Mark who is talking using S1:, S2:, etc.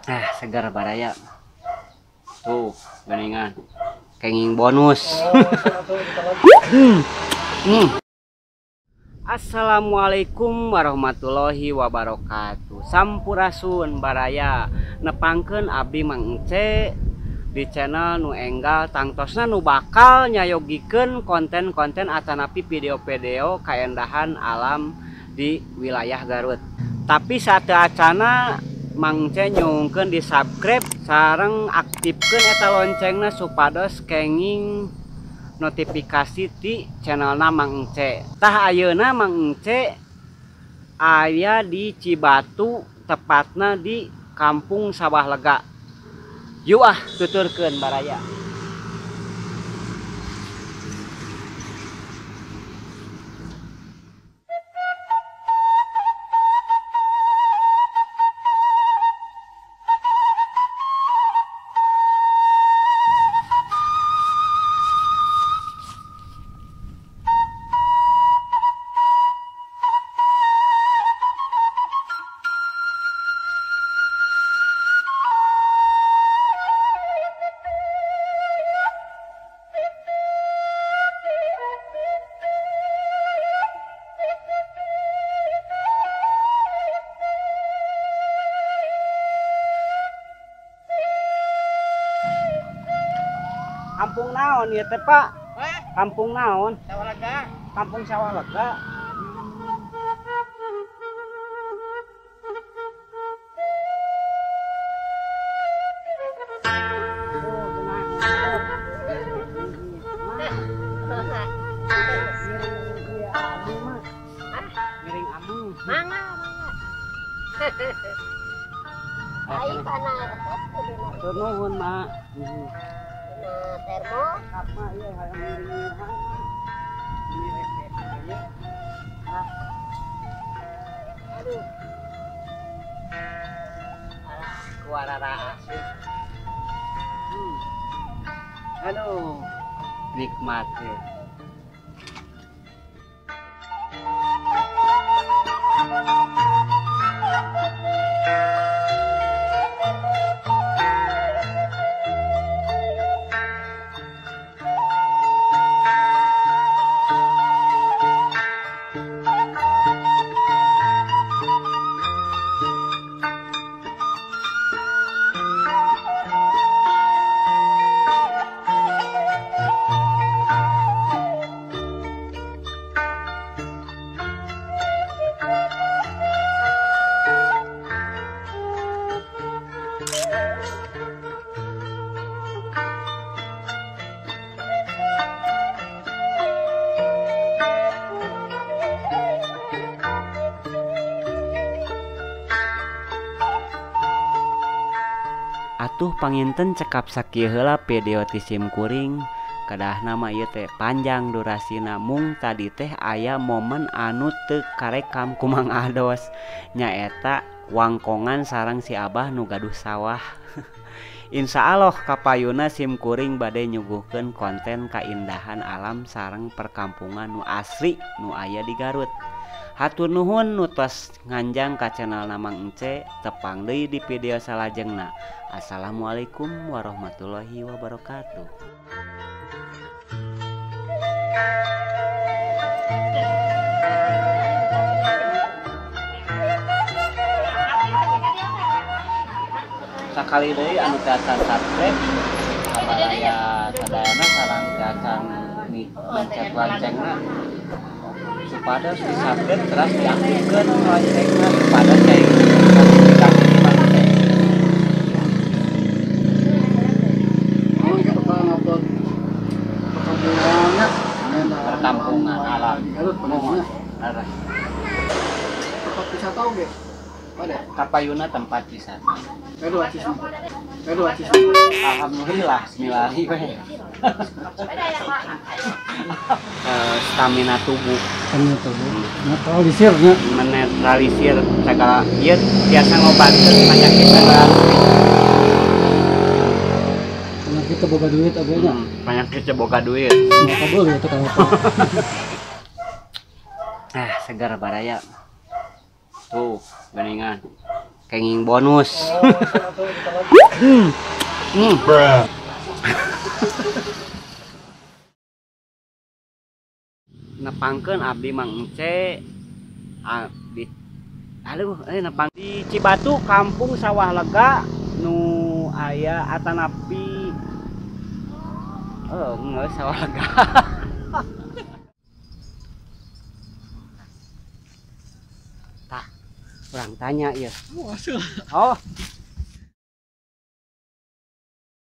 S1: Segar baraya. Tuh, geningan. Kenging bonus. Assalamualaikum warahmatullahi wabarakatuh. Sampurasun baraya. Nepangkeun abdi Mang Ence di channel nu enggal tangtosna nu bakal nyayogikeun konten-konten atanapi video-video kaendahan alam di wilayah Garut. Tapi saateu acana Mang Ence nyungkeun di subscribe sareng aktifkeun eta loncengna supados kenging notifikasi di channelna Mang Ence. Tah ayeuna Mang Ence aya di Cibatu, tepatna di Kampung Sawah Lega. Yuk tuturkeun baraya. Kampung naon ieu teh, Pak? Kampung naon? Sawah Lega. Kampung Sawah Lega. Miring amung. Mangga. Ai panas. Nuhun, Mak.
S2: Termo
S1: Apa iya hayang miring-miring. Aduh. Kuarara asik. Aduh. Nikmat ya. Atuh panginten cekap sakieu heula video ti sim kuring. Kadah nama ieu teh panjang durasina, mung tadi teh aya momen anu teu karekam ku Mang Ados, nyaeta wangkongan sareng si Abah nu gaduh sawah. Insyaallah kapayuna sim kuring bade nyuguhkeun konten kaindahan alam sareng perkampungan nu asri nu aya di Garut. Hatur nuhun nu tos nganjang ka channel Mang Ence, tepang deui di video salajengna. Assalamualaikum warahmatullahi wabarakatuh. Sakali deui anu teu acan subscribe sabaya sadayana sareng teu acan mencet loncengna supados di subscribe terus diaktifkeun loncengna supados kayak notifikasi di Mang Ence. Perkampungan alam. Tempat wisata oge. Kapayuna tempat wisata. Alhamdulillah, bismillahi we. Stamina tubuh. Menetralisir segala ieu biasa ngobatkeun penyakit segala.
S3: Kita boga duit abenya.
S1: Penyakit boga duit.
S3: Maka boleh itu kalau
S1: segar baraya. Tuh, geningan. kenging bonus. Nepangkeun abdi Mang Ence di nepang di Cibatu kampung Sawah Lega nu aya atanapi nggak Sawah Lega. Tak kurang tanya ya. Oh